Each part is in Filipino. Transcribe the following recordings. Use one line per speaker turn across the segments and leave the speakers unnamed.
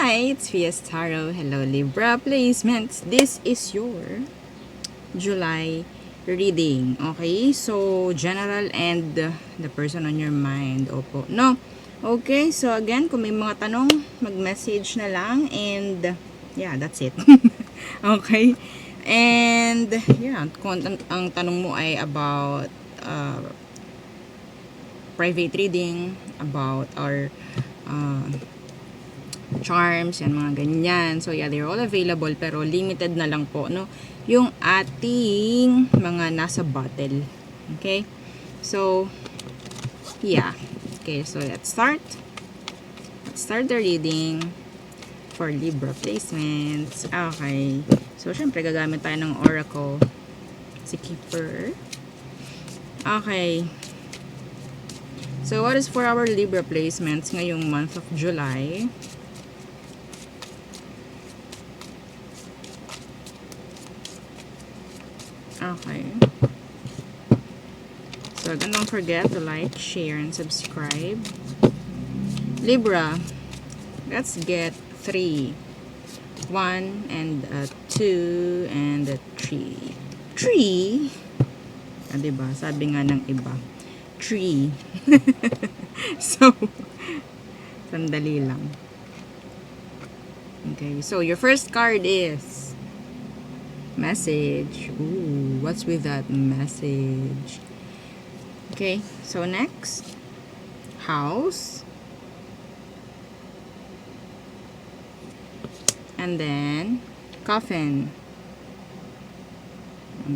Hi, it's Fiestaro. Hello, Libra placements. This is your July reading. Okay, so general and the person on your mind. Opo. No. Okay, so again, kung may mga tanong, mag-message na lang and yeah, that's it. Okay. And yeah, kung ang tanong mo ay about private reading, about our charms, yan mga ganyan. So yeah, they're all available pero limited na lang po, no? Yung ating mga nasa bottle. Okay? So, yeah. Okay, so let's start. Let's start the reading for Libra placements. Okay. So, syempre, gagamit tayo ng Oracle. Si Keeper. Okay. So, what is for our Libra placements ngayong month of July? Okay. So, again, don't forget to like, share, and subscribe. Libra, let's get 3. 1 and 2 and 3. 3? Ah, diba? Sabi nga ng iba. 3. So, sandali lang. Okay, so your first card is message. Ooh, what's with that message? Okay, so next, house. And then, coffin.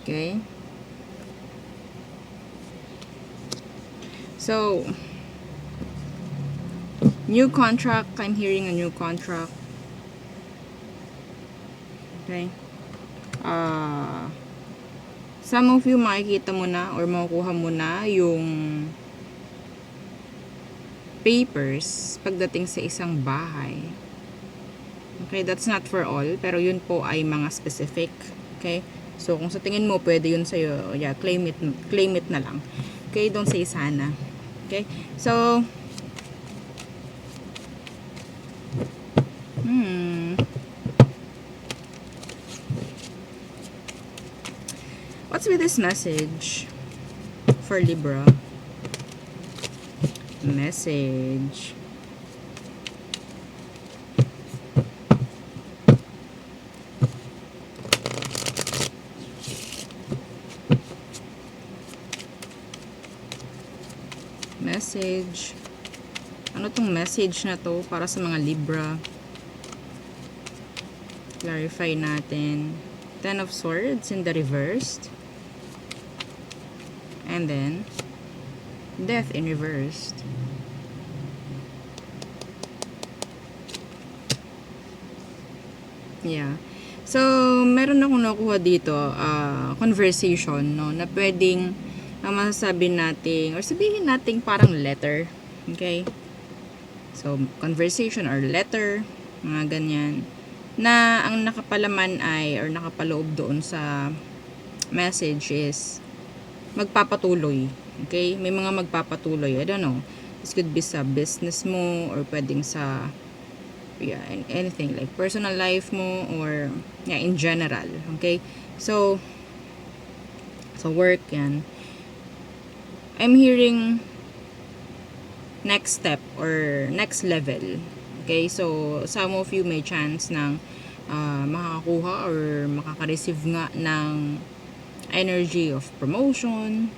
Okay. So, new contract. I'm hearing a new contract. Okay. Some of you makikita mo na or makukuha mo na yung papers pagdating sa isang bahay. Okay, that's not for all, pero yun po ay mga specific. Okay? So, kung sa tingin mo, pwede yun sa'yo, yeah, claim it na lang. Okay, don't say sana. Okay? So, what's with this message for Libra? Message. Message. Ano tong message na to para sa mga Libra? Clarify natin. 10 of Swords in the reversed. And then, Death in reversed. Yeah. So, meron akong nakuha dito, conversation, no, na pwedeng masasabi natin, or sabihin natin parang letter. Okay? So, conversation or letter, mga ganyan, na ang nakapalaman ay, or nakapaloob doon sa message is, magpapatuloy. Okay? May mga magpapatuloy. I don't know. This could be sa business mo, or pwedeng sa, yeah, anything, like personal life mo, or, yeah, in general. Okay? So, work, yan. I'm hearing next step or next level. Okay, so some of you may chance ng makakakuha or makaka-receive nga ng energy of promotion,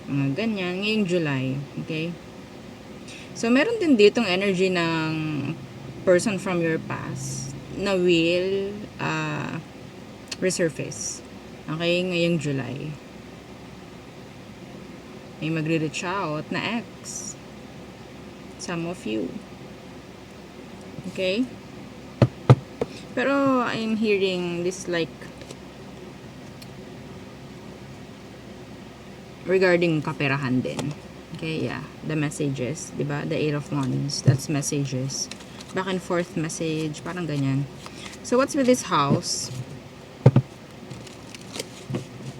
mga ganyan, ngayong July. Okay, so meron din ditong energy ng person from your past na will resurface. Okay, ngayong July. May magre-reach out na ex. Some of you. Okay? Pero I'm hearing this like regarding kaperahan din. Okay, yeah. The messages, diba? The 8 of Wands. That's messages. Back and forth message. Parang ganyan. So, what's with this house?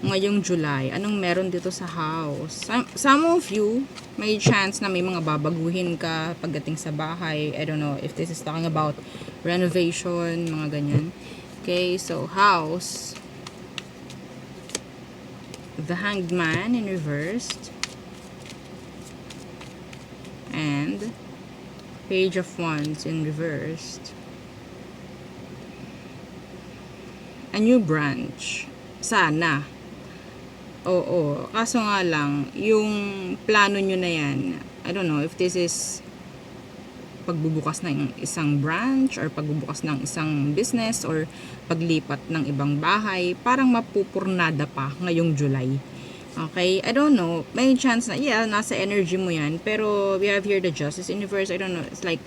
ngayong July. Anong meron dito sa house? Some of you, may chance na may mga babaguhin ka pagdating sa bahay. I don't know if this is talking about renovation, mga ganyan. Okay, so house. The Hanged Man in reversed. And Page of Wands in reversed. A new branch. Sana. Oo. Kaso nga lang, yung plano nyo na yan, I don't know if this is pagbubukas ng isang branch or pagbubukas ng isang business or paglipat ng ibang bahay, parang mapupurnada pa ngayong July. Okay? I don't know. May chance na, yeah, nasa energy mo yan. Pero we have here the Justice Universe. I don't know. It's like,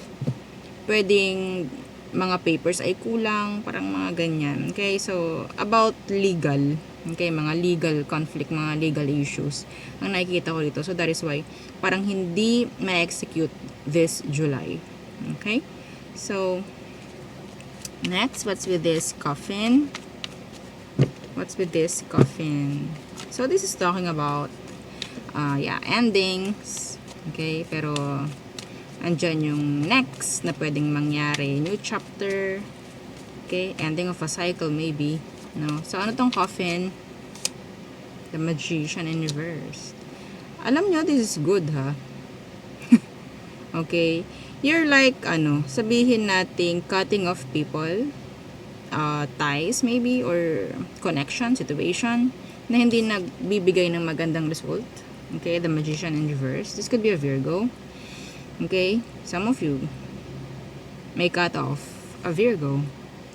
pwedeng mga papers ay kulang, parang mga ganyan. Okay, so about legal, okay, mga legal conflict, mga legal issues ang nakikita ko dito. So that is why parang hindi ma-execute this July. Okay, so next, what's with this coffin? What's with this coffin? So this is talking about yeah, endings. Okay, pero andyan yung next na pwedeng mangyari. New chapter. Okay, ending of a cycle maybe. No? So, ano tong coffin? The Magician in reverse. Alam nyo, this is good, ha? Okay. You're like, sabihin natin cutting off people, ties maybe, or connection, situation, na hindi nagbibigay ng magandang result. Okay, the Magician in reverse. This could be a Virgo. Okay, some of you may cut off a Virgo.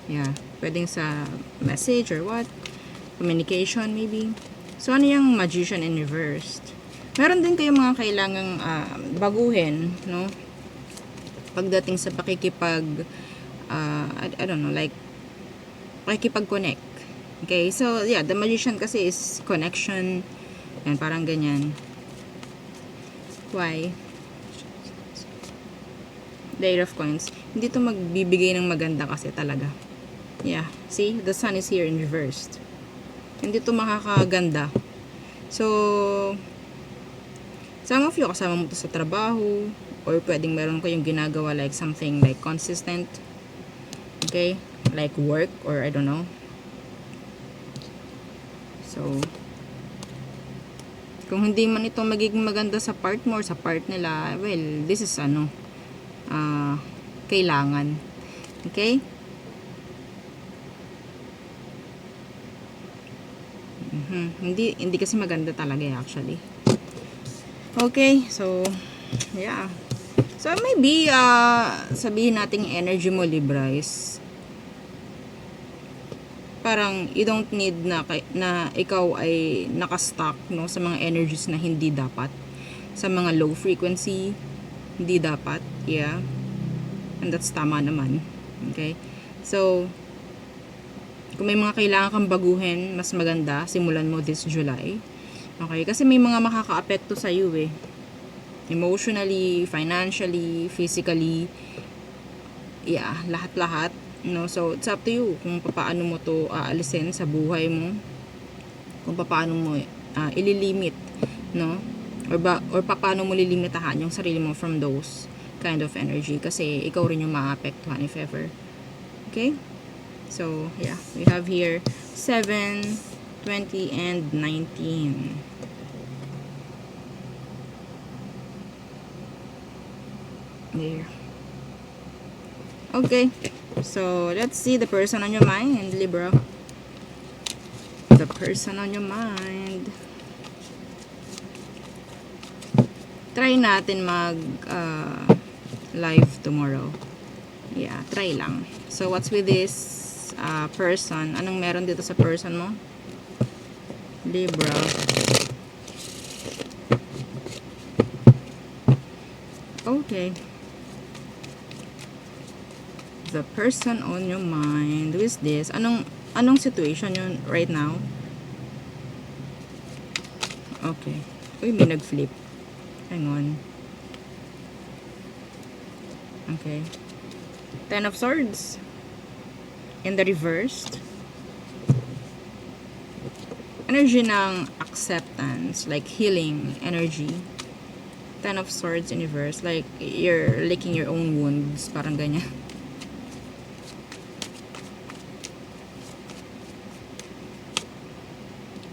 Yeah, pwedeng sa message or what, communication maybe. So, ano yung Magician in reversed? Meron din kayong mga kailangang baguhin, no? Pagdating sa pakikipag, I don't know, like, pakikipag-connect. Okay, so, yeah, the Magician kasi is connection. Yan, parang ganyan. Why? The Eight of Coins. Hindi to magbibigay ng maganda kasi talaga. Yeah. See? The Sun is here in reversed. Hindi to makakaganda. So, some of you kasama mo to sa trabaho or pwedeng meron kayong ginagawa like something like consistent. Okay? Like work or I don't know. So, kung hindi man ito magiging maganda sa part mo or sa part nila, well, this is kailangan. Okay? Hindi kasi maganda talaga actually. Okay, so yeah. So maybe sabihin nating energy mo Libra is parang you don't need na ikaw ay nakastock, no, sa mga energies na hindi dapat, sa mga low frequency, hindi dapat. Yeah. And that's tama naman. Okay? So, kung may mga kailangan kang baguhin, mas maganda, simulan mo this July. Okay? Kasi may mga makaka-apekto sa iyo eh. Emotionally, financially, physically. Yeah, lahat-lahat. No? So, it's up to you kung paano mo to aalisin sa buhay mo. Kung paano mo ililimit, no? Or paano mo lilimitahan yung sarili mo from those kind of energy kasi ikaw rin yung maapektuhan if ever. Okay? So, yeah. We have here 7, 20, and 19. There. Okay. So, let's see the person on your mind, Libra. The person on your mind. Try natin mag live tomorrow. Yeah, try lang. So, what's with this person? Anong meron dito sa person mo? Libra. Okay. The person on your mind. Who is this? Anong situation yun right now? Okay. Uy, may nag-flip. Hang on. Okay. Ten of Swords. In the reversed. energy ng acceptance, like healing energy. Ten of Swords in reverse, like you're licking your own wounds, parang ganyan.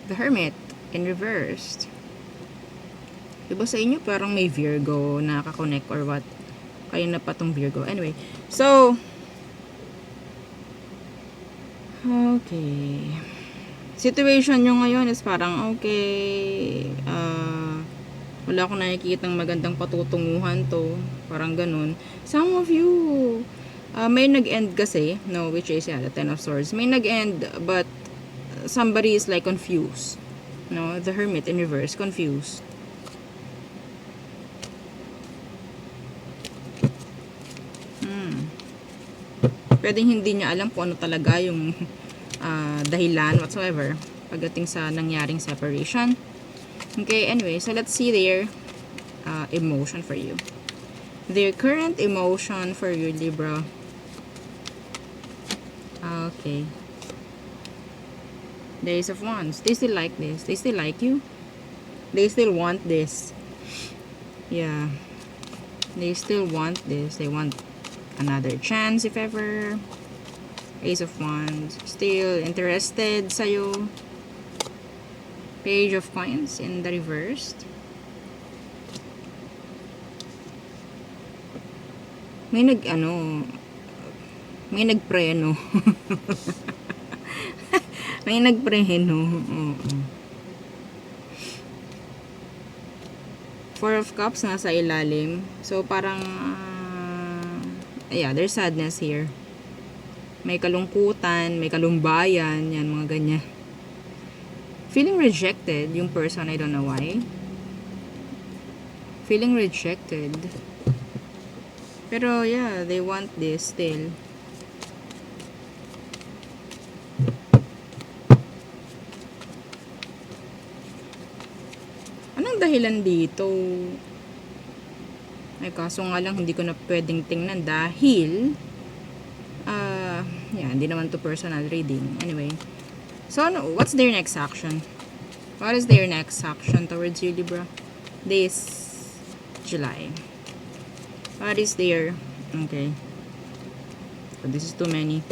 The Hermit in reverse. Diba sa inyo parang may Virgo na nakakonect or what? Kayo na pa tong Virgo. Anyway, so okay. Situation nyo ngayon is parang okay. Wala akong nakikitang magandang patutunguhan to. Parang ganun. Some of you, may nag-end kasi, no, which is the Ten of Swords. May nag-end, but somebody is like confused. No, the Hermit in reverse, confused. Pwedeng hindi niya alam kung ano talaga yung dahilan whatsoever pagdating sa nangyaring separation. Okay, anyway, so let's see their emotion for you. Their current emotion for you, Libra. Okay. The Ace of Wands. They still like this. They still like you. They still want this. Yeah. They still want this. They want another chance if ever. Ace of Wands. Still interested sa'yo. Page of Coins in the reverse. May may nagpreno. May nagpreno. Four of Cups nasa ilalim. So parang yeah, there's sadness here. May kalungkutan, may kalumbayan, yan mga ganyan. Feeling rejected yung person, I don't know why. Feeling rejected. Pero yeah, they want this still. Anong dahilan dito? Ay, kaso nga lang hindi ko na pwedeng tingnan dahil yeah, hindi naman to personal reading. Anyway. So, what's their next action? What is their next action towards you, Libra? This July. What is their... Okay. So, this is too many.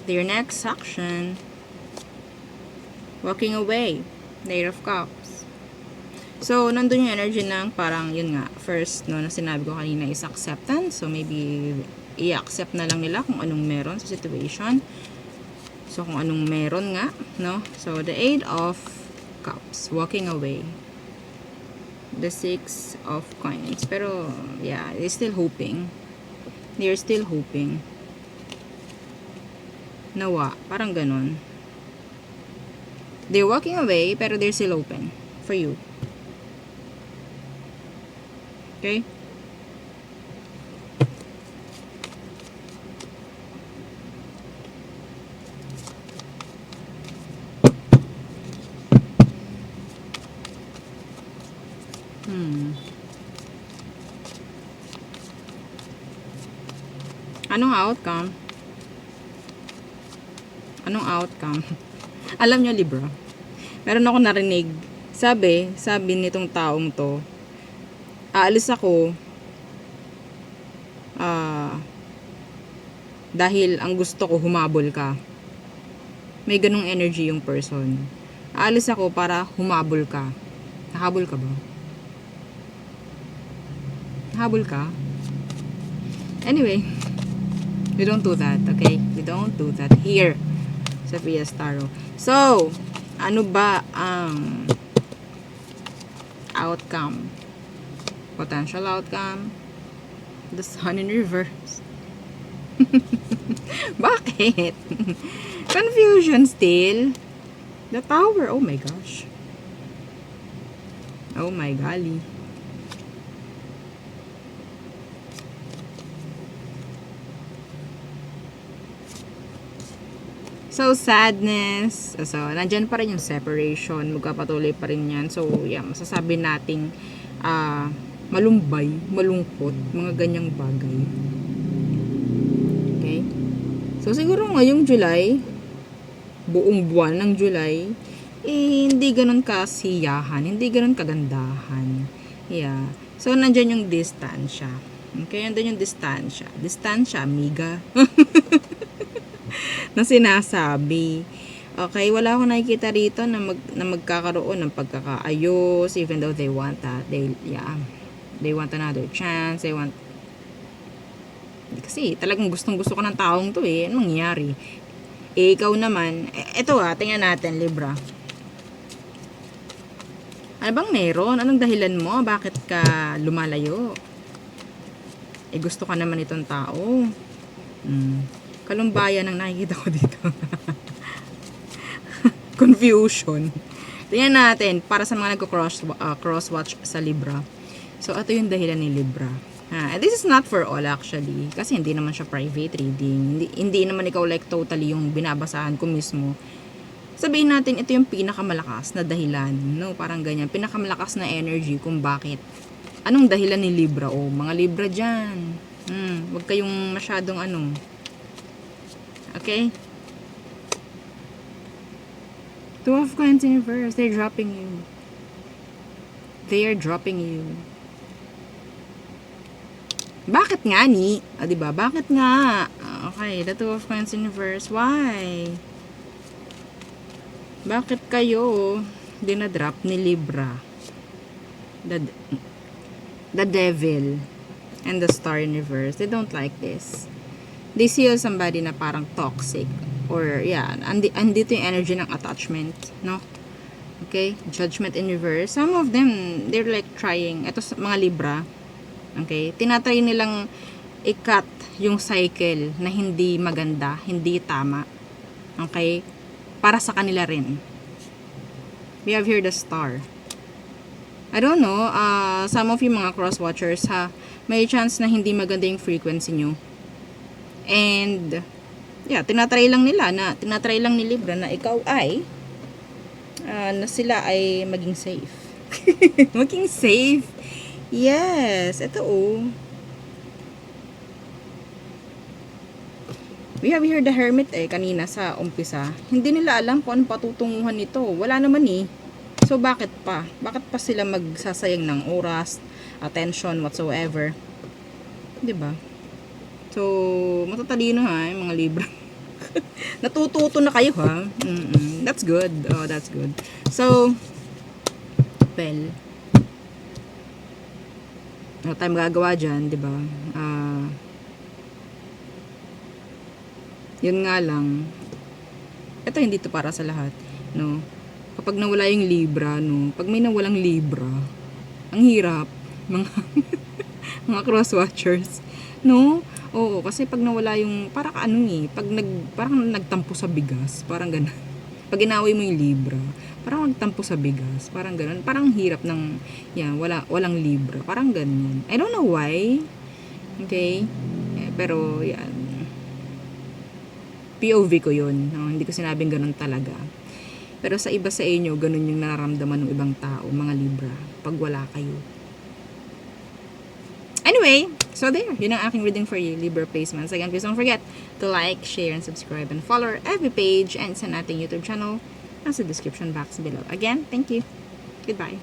Their next action. Walking away. Knight of Cups. So, nandun yung energy ng parang, yun nga, first, no, na sinabi ko kanina is acceptance. So, maybe i-accept na lang nila kung anong meron sa situation. So, kung anong meron nga, no? So, the Eight of Cups, walking away. The Six of Coins. Pero, yeah, they're still hoping. They're still hoping. Nawa, parang ganun. They're walking away, pero they're still open for you. Okay? Anong outcome? Anong outcome? Alam nyo, Libra, meron ako narinig. Sabi nitong taong to, aalis ako dahil ang gusto ko humabol ka. May ganung energy yung person. Aalis ako para humabol ka. Nahabol ka ba? Nahabol ka? Anyway, we don't do that, okay? We don't do that here sa Pias Tarot. So, ano ba ang outcome? Potential outcome? The Sun in reverse. Bakit? Confusion still. The Tower. Oh my gosh. Oh my golly. So, sadness. So, nandyan pa rin yung separation. Magpapatuloy pa rin yan. So, yeah, masasabi nating malumbay, malungkot, mga ganyang bagay. Okay? So, siguro ngayong July, buong buwan ng July, eh, hindi ganun kasiyahan, hindi ganun kagandahan. Yeah. So, nandyan yung distansya. Okay, nandyan yung distansya. Distansya, amiga. Na sinasabi. Okay, wala akong nakikita rito na magkakaroon ng pagkakaayos, even though they want that. They want another chance. They want, kasi talagang gustong-gusto ko ng taong to eh. Anong nangyari? Eh, ikaw naman, eto tingnan natin, Libra. Ano bang meron? Anong dahilan mo? Bakit ka lumalayo? Eh, gusto ka naman itong tao. Kalumbayan ang nakikita ko dito. Confusion. Tingnan natin, para sa mga nagko-cross-watch sa Libra. So, ito yung dahilan ni Libra. And this is not for all actually. Kasi hindi naman siya private reading. Hindi naman ikaw like totally yung binabasahan ko mismo. Sabihin natin, ito yung pinakamalakas na dahilan. No? Parang ganyan. Pinakamalakas na energy kung bakit. Anong dahilan ni Libra? O, mga Libra dyan. Huwag kayong masyadong Okay? Two of Coins in reverse. They're dropping you. They are dropping you. Bakit nga ni? Diba? Bakit nga? Okay, the Two of Coins in reverse. Why? Bakit kayo dinadrop ni Libra? The Devil and the Star in reverse. They don't like this. They see somebody na parang toxic. Or, yeah, andito yung energy ng attachment, no? Okay? Judgment in reverse. Some of them, they're like trying, ito mga Libra, okay? Tinatry nilang i-cut yung cycle na hindi maganda, hindi tama. Okay? Para sa kanila rin. We have here the Star. I don't know, some of you mga cross-watchers, may chance na hindi maganda yung frequency nyo. And, yeah, tinatry lang ni Libra na ikaw ay, na sila ay maging safe. Maging safe. Yes, ito We have here the Hermit kanina sa umpisa. Hindi nila alam kung anong patutunguhan nito. Wala naman eh. So, bakit pa? Bakit pa sila magsasayang ng oras, attention, whatsoever? Diba? So, matatalino yung mga Libra. Natututo na kayo That's good. Oh, that's good. So, well, ano tayo magagawa dyan, diba? Yun nga lang, ito hindi to para sa lahat, no? Kapag nawala yung Libra, no? Pag may nawalang Libra, ang hirap, mga cross-watchers, no? Oo, kasi pag nawala yung, parang parang nagtampo sa bigas, parang ganun. Pag inaway mo yung Libra, parang nagtampo sa bigas, parang ganun. Parang hirap ng, walang Libra, parang ganun. I don't know why, okay? Pero, yan. POV ko yun. No? Hindi ko sinabing ganun talaga. Pero sa iba sa inyo, ganun yung nararamdaman ng ibang tao, mga Libra, pag wala kayo. Anyway, so there. Yun ang aking reading for you, Libra placements. Again, please don't forget to like, share, and subscribe, and follow our FB page and sa ating YouTube channel nasa description box below. Again, thank you. Goodbye.